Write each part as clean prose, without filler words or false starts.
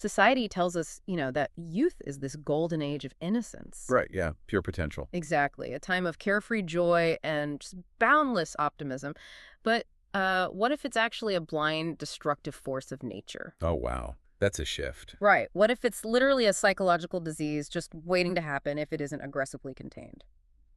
Society tells us, that youth is this golden age of innocence. Right, yeah, pure potential. Exactly. A time of carefree joy and just boundless optimism. But what if it's actually a blind, destructive force of nature? Oh, wow. That's a shift. Right. What if it's literally a psychological disease just waiting to happen if it isn't aggressively contained?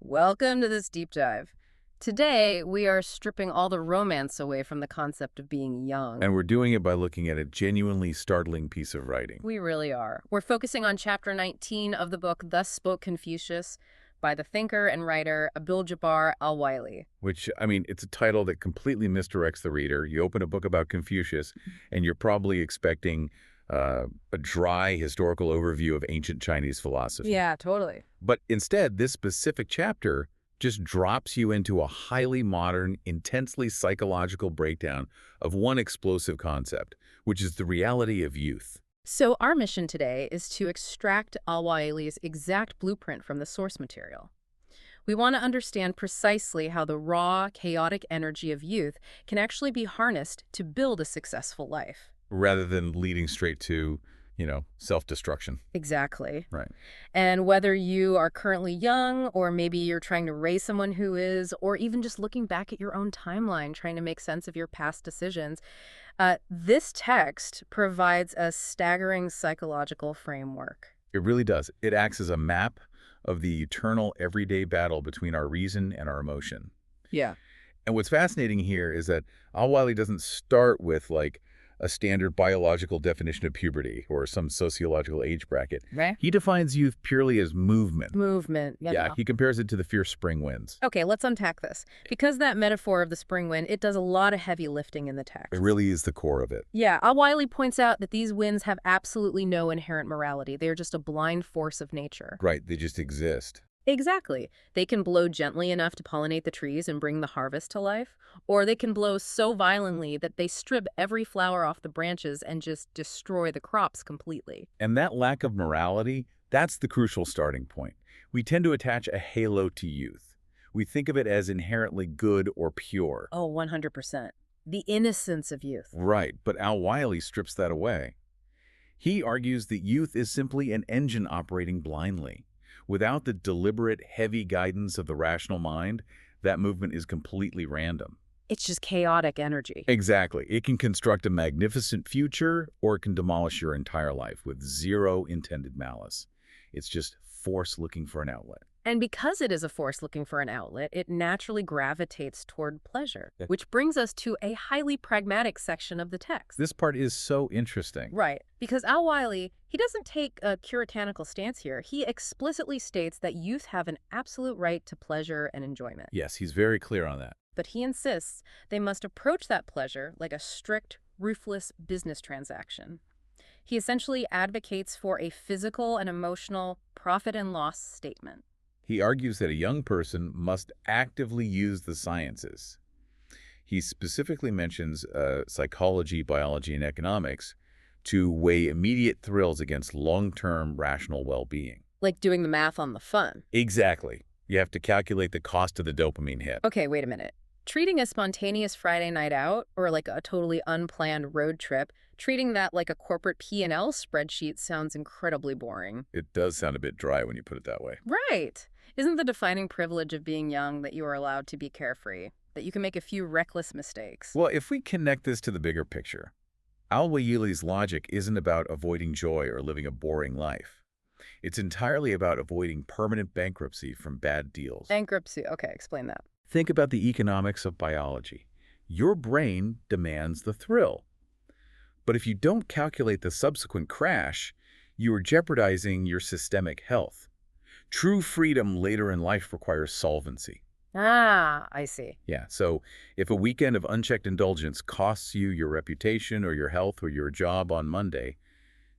Welcome to this deep dive. Today, we are stripping all the romance away from the concept of being young. And we're doing it by looking at a genuinely startling piece of writing. We really are. We're focusing on chapter 19 of the book Thus Spoke Confucius by the thinker and writer Abdul Jabbar Al-Waily. Which, I mean, it's a title that completely misdirects the reader. You open a book about Confucius, and you're probably expecting a dry historical overview of ancient Chinese philosophy. Yeah, totally. But instead, this specific chapter just drops you into a highly modern, intensely psychological breakdown of one explosive concept, which is the reality of youth. So our mission today is to extract Al-Waily's exact blueprint from the source material. We want to understand precisely how the raw, chaotic energy of youth can actually be harnessed to build a successful life. Rather than leading straight to, self-destruction. Exactly. Right. And whether you are currently young, or maybe you're trying to raise someone who is, or even just looking back at your own timeline, trying to make sense of your past decisions, this text provides a staggering psychological framework. It really does. It acts as a map of the eternal everyday battle between our reason and our emotion. Yeah. And what's fascinating here is that Al-Waily doesn't start with, a standard biological definition of puberty or some sociological age bracket. Right. He defines youth purely as movement. Movement. Yeah, he compares it to the fierce spring winds. Okay, let's unpack this. Because that metaphor of the spring wind, it does a lot of heavy lifting in the text. It really is the core of it. Yeah, Al-Waily points out that these winds have absolutely no inherent morality. They are just a blind force of nature. Right, they just exist. Exactly. They can blow gently enough to pollinate the trees and bring the harvest to life, or they can blow so violently that they strip every flower off the branches and just destroy the crops completely. And that lack of morality, that's the crucial starting point. We tend to attach a halo to youth. We think of it as inherently good or pure. Oh, 100%. The innocence of youth. Right, but Al-Waily strips that away. He argues that youth is simply an engine operating blindly. Without the deliberate, heavy guidance of the rational mind, that movement is completely random. It's just chaotic energy. Exactly. It can construct a magnificent future, or it can demolish your entire life with zero intended malice. It's just force looking for an outlet. And because it is a force looking for an outlet, it naturally gravitates toward pleasure, which brings us to a highly pragmatic section of the text. This part is so interesting. Right, because Al-Waily, he doesn't take a puritanical stance here. He explicitly states that youth have an absolute right to pleasure and enjoyment. Yes, he's very clear on that. But he insists they must approach that pleasure like a strict, ruthless business transaction. He essentially advocates for a physical and emotional profit and loss statement. He argues that a young person must actively use the sciences. He specifically mentions psychology, biology, and economics to weigh immediate thrills against long-term rational well-being. Like doing the math on the fun. Exactly. You have to calculate the cost of the dopamine hit. Okay, wait a minute. Treating a spontaneous Friday night out, or like a totally unplanned road trip, treating that like a corporate P&L spreadsheet sounds incredibly boring. It does sound a bit dry when you put it that way. Right. Isn't the defining privilege of being young that you are allowed to be carefree, that you can make a few reckless mistakes? Well, if we connect this to the bigger picture, Al-Waily's logic isn't about avoiding joy or living a boring life. It's entirely about avoiding permanent bankruptcy from bad deals. Bankruptcy. Okay, explain that. Think about the economics of biology. Your brain demands the thrill. But if you don't calculate the subsequent crash, you are jeopardizing your systemic health. True freedom later in life requires solvency. Ah, I see. Yeah, so if a weekend of unchecked indulgence costs you your reputation or your health or your job on Monday,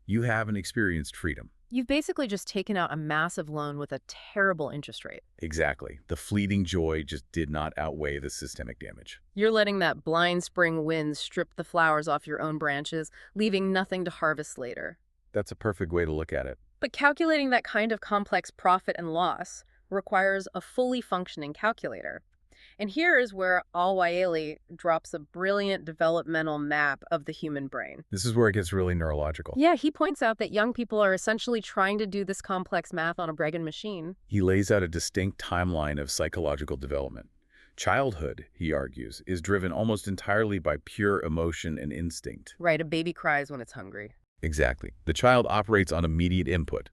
you haven't experienced freedom. You've basically just taken out a massive loan with a terrible interest rate. Exactly. The fleeting joy just did not outweigh the systemic damage. You're letting that blind spring wind strip the flowers off your own branches, leaving nothing to harvest later. That's a perfect way to look at it. But calculating that kind of complex profit and loss requires a fully functioning calculator. And here is where Al-Waily drops a brilliant developmental map of the human brain. This is where it gets really neurological. Yeah, he points out that young people are essentially trying to do this complex math on a Bregan machine. He lays out a distinct timeline of psychological development. Childhood, he argues, is driven almost entirely by pure emotion and instinct. Right, a baby cries when it's hungry. Exactly. The child operates on immediate input.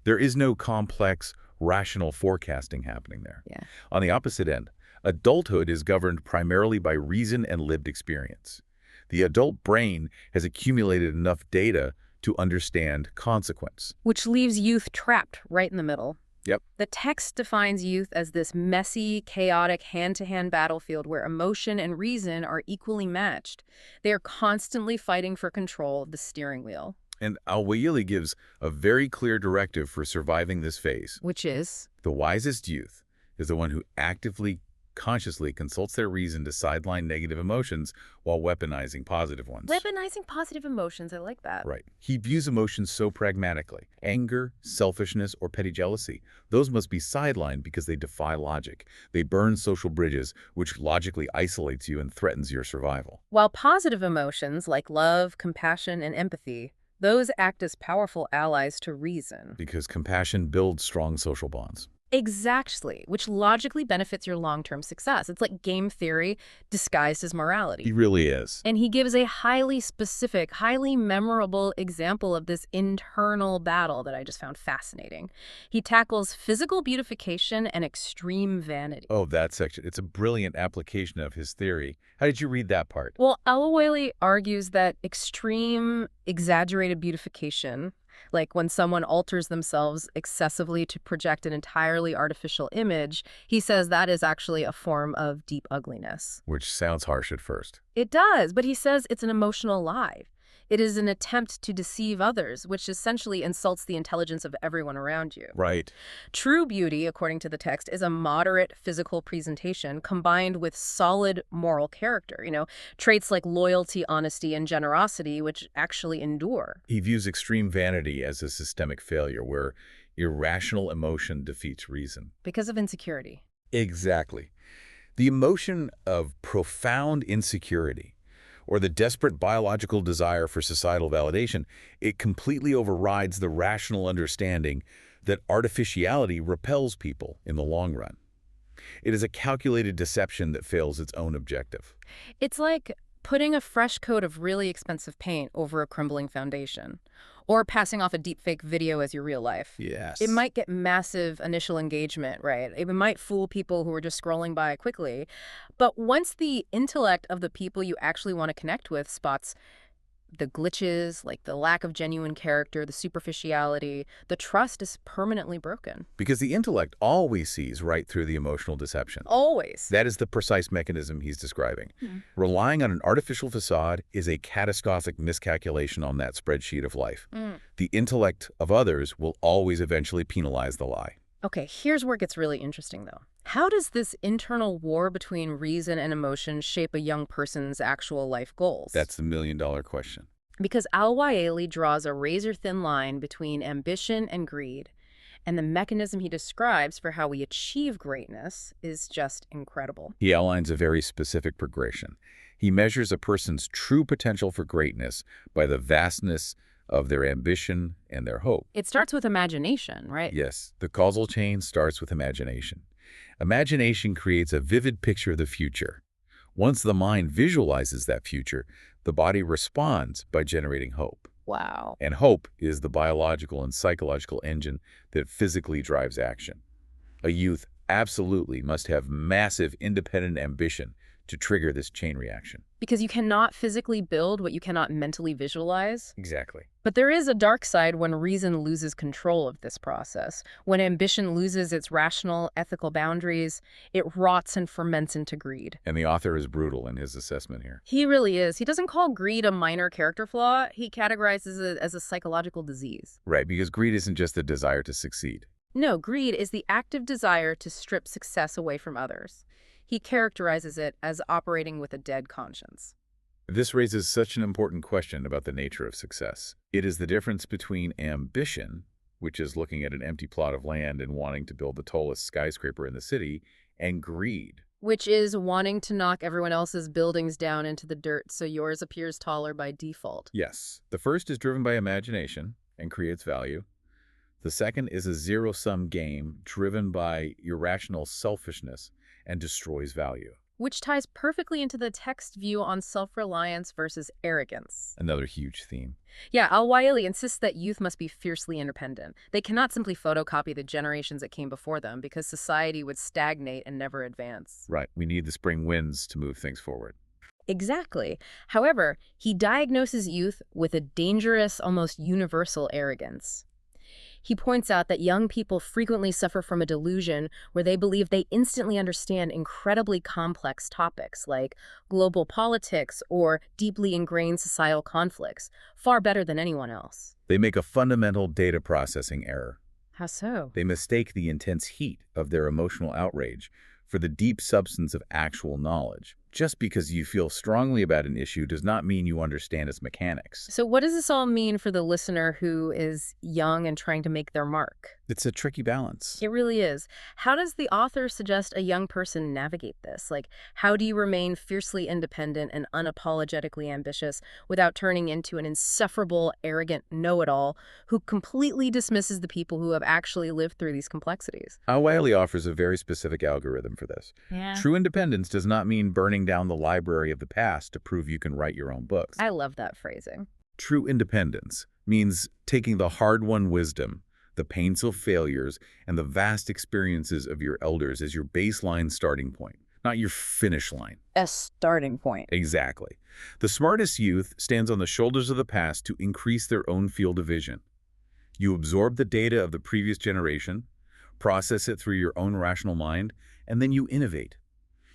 There is no complex, rational forecasting happening there. Yeah. On the opposite end, adulthood is governed primarily by reason and lived experience. The adult brain has accumulated enough data to understand consequence. Which leaves youth trapped right in the middle. Yep. The text defines youth as this messy, chaotic, hand-to-hand battlefield where emotion and reason are equally matched. They are constantly fighting for control of the steering wheel. And Al-Waily gives a very clear directive for surviving this phase. Which is? The wisest youth is the one who actively, consciously consults their reason to sideline negative emotions while weaponizing positive ones. Weaponizing positive emotions, I like that. Right. He views emotions so pragmatically. Anger, selfishness, or petty jealousy. Those must be sidelined because they defy logic. They burn social bridges, which logically isolates you and threatens your survival. While positive emotions like love, compassion, and empathy, those act as powerful allies to reason. Because compassion builds strong social bonds. Exactly, which logically benefits your long-term success. It's like game theory disguised as morality. He really is. And he gives a highly specific, highly memorable example of this internal battle that I just found fascinating. He tackles physical beautification and extreme vanity. Oh, that section. It's a brilliant application of his theory. How did you read that part? Well, Al-Waily argues that extreme, exaggerated beautification, like when someone alters themselves excessively to project an entirely artificial image, he says that is actually a form of deep ugliness. Which sounds harsh at first. It does, but he says it's an emotional lie. It is an attempt to deceive others, which essentially insults the intelligence of everyone around you. Right. True beauty, according to the text, is a moderate physical presentation combined with solid moral character, traits like loyalty, honesty, and generosity, which actually endure. He views extreme vanity as a systemic failure where irrational emotion defeats reason. Because of insecurity. Exactly. The emotion of profound insecurity, or the desperate biological desire for societal validation, it completely overrides the rational understanding that artificiality repels people in the long run. It is a calculated deception that fails its own objective. It's like putting a fresh coat of really expensive paint over a crumbling foundation, or passing off a deepfake video as your real life. Yes. It might get massive initial engagement, right? It might fool people who are just scrolling by quickly. But once the intellect of the people you actually want to connect with spots the glitches, like the lack of genuine character, the superficiality, the trust is permanently broken. Because the intellect always sees right through the emotional deception. Always. That is the precise mechanism he's describing. Relying on an artificial facade is a catastrophic miscalculation on that spreadsheet of life. The intellect of others will always eventually penalize the lie. Okay, here's where it gets really interesting, though. How does this internal war between reason and emotion shape a young person's actual life goals? That's the million-dollar question. Because Al-Waily draws a razor-thin line between ambition and greed, and the mechanism he describes for how we achieve greatness is just incredible. He outlines a very specific progression. He measures a person's true potential for greatness by the vastness of their ambition and their hope. It starts with imagination, right? Yes, the causal chain starts with imagination. Imagination creates a vivid picture of the future. Once the mind visualizes that future, the body responds by generating hope. Wow. And hope is the biological and psychological engine that physically drives action. A youth absolutely must have massive independent ambition to trigger this chain reaction. Because you cannot physically build what you cannot mentally visualize. Exactly. But there is a dark side when reason loses control of this process. When ambition loses its rational, ethical boundaries, it rots and ferments into greed. And the author is brutal in his assessment here. He really is. He doesn't call greed a minor character flaw. He categorizes it as a psychological disease. Right, because greed isn't just the desire to succeed. No, greed is the active desire to strip success away from others. He characterizes it as operating with a dead conscience. This raises such an important question about the nature of success. It is the difference between ambition, which is looking at an empty plot of land and wanting to build the tallest skyscraper in the city, and greed, Which is wanting to knock everyone else's buildings down into the dirt so yours appears taller by default. Yes, the first is driven by imagination and creates value. The second is a zero-sum game driven by irrational selfishness and destroys value. Which ties perfectly into the text view on self-reliance versus arrogance. Another huge theme. Yeah, Al-Waily insists that youth must be fiercely independent. They cannot simply photocopy the generations that came before them because society would stagnate and never advance. Right, we need the spring winds to move things forward. Exactly. However, he diagnoses youth with a dangerous, almost universal arrogance. He points out that young people frequently suffer from a delusion where they believe they instantly understand incredibly complex topics like global politics or deeply ingrained societal conflicts far better than anyone else. They make a fundamental data processing error. How so? They mistake the intense heat of their emotional outrage for the deep substance of actual knowledge. Just because you feel strongly about an issue does not mean you understand its mechanics. So what does this all mean for the listener who is young and trying to make their mark? It's a tricky balance. It really is. How does the author suggest a young person navigate this? Like, how do you remain fiercely independent and unapologetically ambitious without turning into an insufferable, arrogant know-it-all who completely dismisses the people who have actually lived through these complexities? Al-Waily offers a very specific algorithm for this. Yeah. True independence does not mean burning down the library of the past to prove you can write your own books. I love that phrasing. True independence means taking the hard-won wisdom, the painful failures, and the vast experiences of your elders as your baseline starting point, not your finish line. A starting point. Exactly. The smartest youth stands on the shoulders of the past to increase their own field of vision. You absorb the data of the previous generation, process it through your own rational mind, and then you innovate.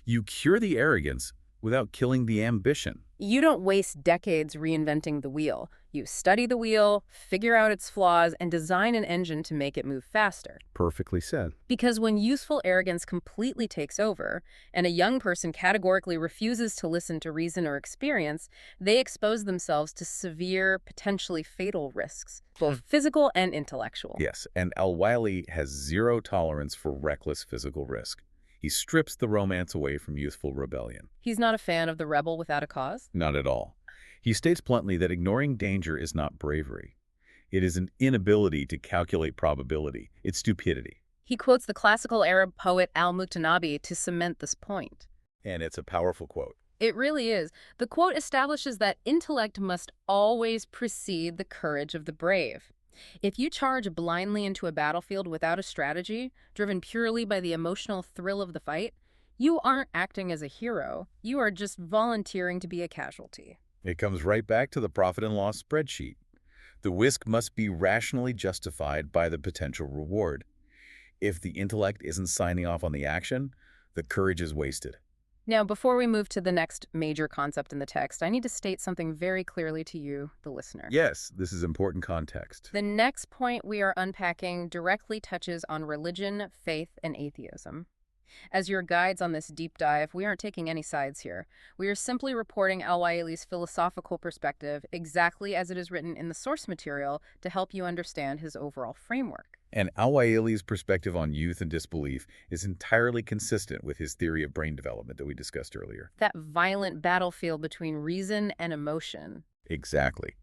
You cure the arrogance without killing the ambition. You don't waste decades reinventing the wheel. You study the wheel, figure out its flaws, and design an engine to make it move faster. Perfectly said. Because when youthful arrogance completely takes over, and a young person categorically refuses to listen to reason or experience, they expose themselves to severe, potentially fatal risks, both physical and intellectual. Yes, and Al-Waily has zero tolerance for reckless physical risk. He strips the romance away from youthful rebellion. He's not a fan of the rebel without a cause? Not at all. He states bluntly that ignoring danger is not bravery. It is an inability to calculate probability. It's stupidity. He quotes the classical Arab poet al-Muqtanabi to cement this point. And it's a powerful quote. It really is. The quote establishes that intellect must always precede the courage of the brave. If you charge blindly into a battlefield without a strategy, driven purely by the emotional thrill of the fight, you aren't acting as a hero. You are just volunteering to be a casualty. It comes right back to the profit and loss spreadsheet. The risk must be rationally justified by the potential reward. If the intellect isn't signing off on the action, the courage is wasted. Now, before we move to the next major concept in the text, I need to state something very clearly to you, the listener. Yes, this is important context. The next point we are unpacking directly touches on religion, faith, and atheism. As your guides on this deep dive, we aren't taking any sides here. We are simply reporting Al-Waily's philosophical perspective exactly as it is written in the source material to help you understand his overall framework. And Al-Waily's perspective on youth and disbelief is entirely consistent with his theory of brain development that we discussed earlier. That violent battlefield between reason and emotion. Exactly.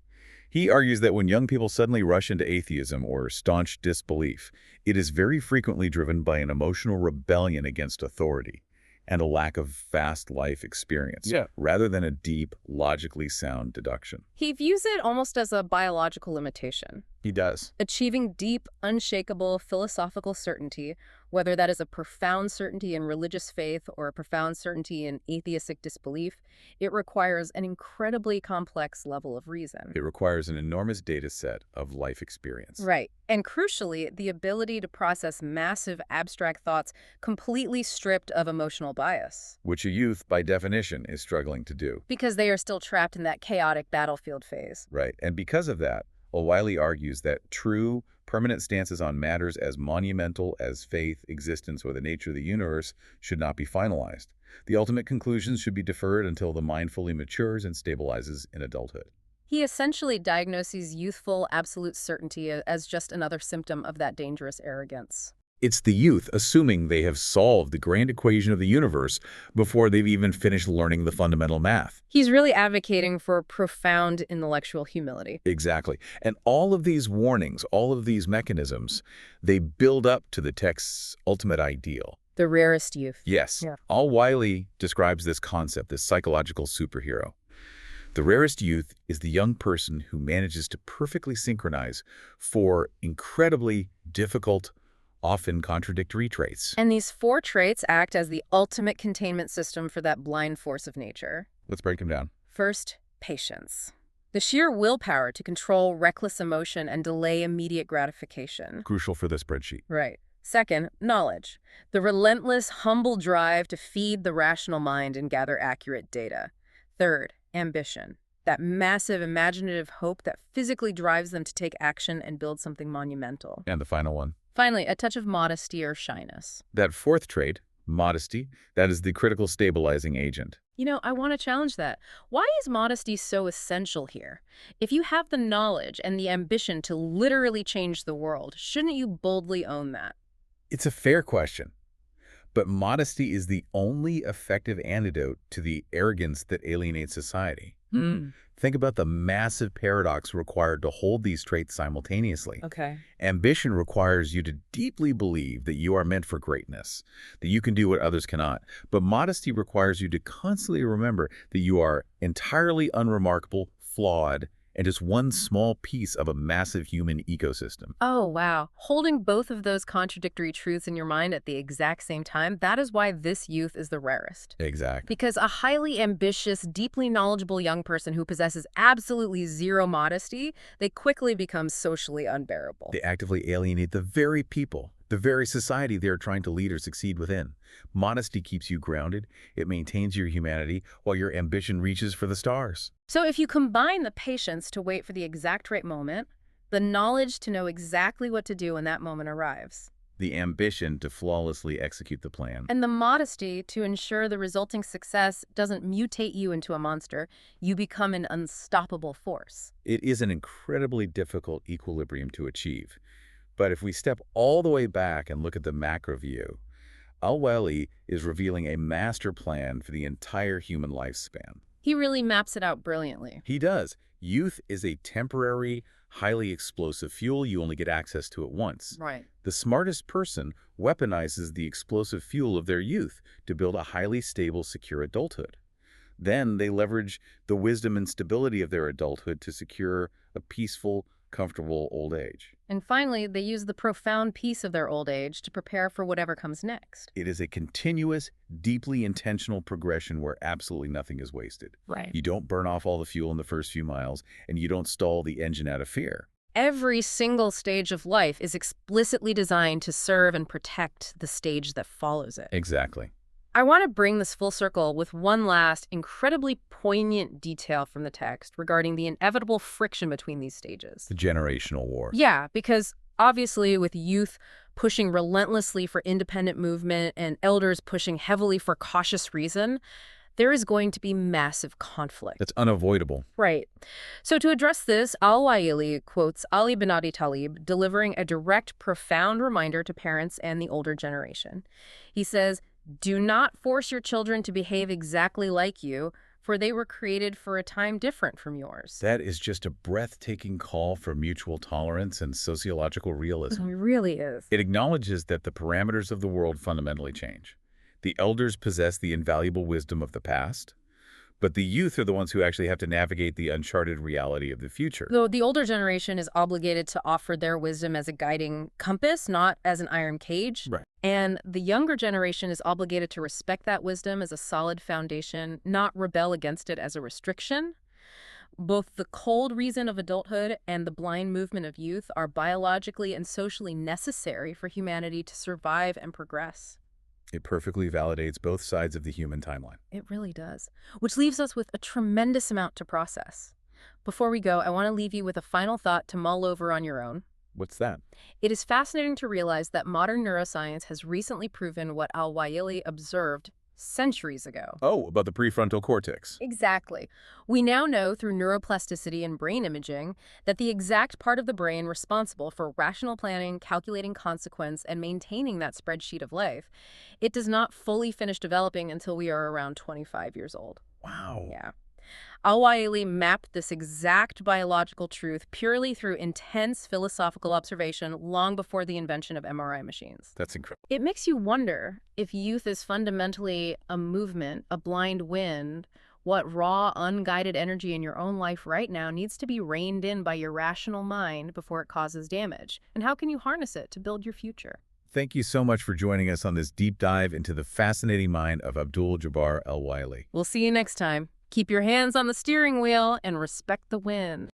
He argues that when young people suddenly rush into atheism or staunch disbelief, it is very frequently driven by an emotional rebellion against authority and a lack of vast life experience, rather than a deep, logically sound deduction. He views it almost as a biological limitation. He does. Achieving deep, unshakable philosophical certainty, whether that is a profound certainty in religious faith or a profound certainty in atheistic disbelief, it requires an incredibly complex level of reason. It requires an enormous data set of life experience. Right. And crucially, the ability to process massive abstract thoughts completely stripped of emotional bias. Which a youth, by definition, is struggling to do. Because they are still trapped in that chaotic battlefield phase. Right. And because of that, Al-Waily argues that true, permanent stances on matters as monumental as faith, existence, or the nature of the universe should not be finalized. The ultimate conclusions should be deferred until the mind fully matures and stabilizes in adulthood. He essentially diagnoses youthful absolute certainty as just another symptom of that dangerous arrogance. It's the youth assuming they have solved the grand equation of the universe before they've even finished learning the fundamental math. He's really advocating for profound intellectual humility. Exactly. And all of these warnings, all of these mechanisms, they build up to the text's ultimate ideal. The rarest youth. Yes. Yeah. Al-Waily describes this concept, this psychological superhero. The rarest youth is the young person who manages to perfectly synchronize four incredibly difficult, often contradictory traits. And these four traits act as the ultimate containment system for that blind force of nature. Let's break them down. First, patience. The sheer willpower to control reckless emotion and delay immediate gratification. Crucial for the spreadsheet. Right. Second, knowledge. The relentless, humble drive to feed the rational mind and gather accurate data. Third, ambition. That massive imaginative hope that physically drives them to take action and build something monumental. And the final one. Finally, a touch of modesty or shyness. That fourth trait, modesty, that is the critical stabilizing agent. You know, I want to challenge that. Why is modesty so essential here? If you have the knowledge and the ambition to literally change the world, shouldn't you boldly own that? It's a fair question. But modesty is the only effective antidote to the arrogance that alienates society. Think about the massive paradox required to hold these traits simultaneously. Okay. Ambition requires you to deeply believe that you are meant for greatness, that you can do what others cannot. But modesty requires you to constantly remember that you are entirely unremarkable, flawed, and just one small piece of a massive human ecosystem. Oh, wow. Holding both of those contradictory truths in your mind at the exact same time, that is why this youth is the rarest. Exactly. Because a highly ambitious, deeply knowledgeable young person who possesses absolutely zero modesty, they quickly become socially unbearable. They actively alienate the very people, the very society they are trying to lead or succeed within. Modesty keeps you grounded. It maintains your humanity while your ambition reaches for the stars. So if you combine the patience to wait for the exact right moment, the knowledge to know exactly what to do when that moment arrives, The ambition to flawlessly execute the plan. and the modesty to ensure the resulting success doesn't mutate you into a monster, you become an unstoppable force. It is an incredibly difficult equilibrium to achieve. But if we step all the way back and look at the macro view, Al-Waily is revealing a master plan for the entire human lifespan. He really maps it out brilliantly. He does. Youth is a temporary, highly explosive fuel. You only get access to it once. Right. The smartest person weaponizes the explosive fuel of their youth to build a highly stable, secure adulthood. Then they leverage the wisdom and stability of their adulthood to secure a peaceful, comfortable old age. And finally, they use the profound peace of their old age to prepare for whatever comes next. It is a continuous, deeply intentional progression where absolutely nothing is wasted. Right. You don't burn off all the fuel in the first few miles, and you don't stall the engine out of fear. Every single stage of life is explicitly designed to serve and protect the stage that follows it. Exactly. I want to bring this full circle with one last incredibly poignant detail from the text regarding the inevitable friction between these stages. The generational war. Yeah, because obviously with youth pushing relentlessly for independent movement and elders pushing heavily for cautious reason, there is going to be massive conflict. That's unavoidable. Right. So to address this, Al-Waily quotes Ali bin Abi Talib, delivering a direct, profound reminder to parents and the older generation. He says, "Do not force your children to behave exactly like you, for they were created for a time different from yours." That is just a breathtaking call for mutual tolerance and sociological realism. It really is. It acknowledges that the parameters of the world fundamentally change. The elders possess the invaluable wisdom of the past, but the youth are the ones who actually have to navigate the uncharted reality of the future. Though the older generation is obligated to offer their wisdom as a guiding compass, not as an iron cage. Right. And the younger generation is obligated to respect that wisdom as a solid foundation, not rebel against it as a restriction. Both the cold reason of adulthood and the blind movement of youth are biologically and socially necessary for humanity to survive and progress. It perfectly validates both sides of the human timeline. It really does. Which leaves us with a tremendous amount to process. Before we go, I want to leave you with a final thought to mull over on your own. What's that? It is fascinating to realize that modern neuroscience has recently proven what Al-Waily observed centuries ago. Oh, about the prefrontal cortex. Exactly. We now know through neuroplasticity and brain imaging that the exact part of the brain responsible for rational planning, calculating consequence, and maintaining that spreadsheet of life, it does not fully finish developing until we are around 25 years old. Wow. Yeah. Al-Waily mapped this exact biological truth purely through intense philosophical observation long before the invention of MRI machines. That's incredible. It makes you wonder if youth is fundamentally a movement, a blind wind, what raw, unguided energy in your own life right now needs to be reined in by your rational mind before it causes damage, and how can you harness it to build your future? Thank you so much for joining us on this deep dive into the fascinating mind of Abdul Jabbar Al-Waily. We'll see you next time. Keep your hands on the steering wheel and respect the wind.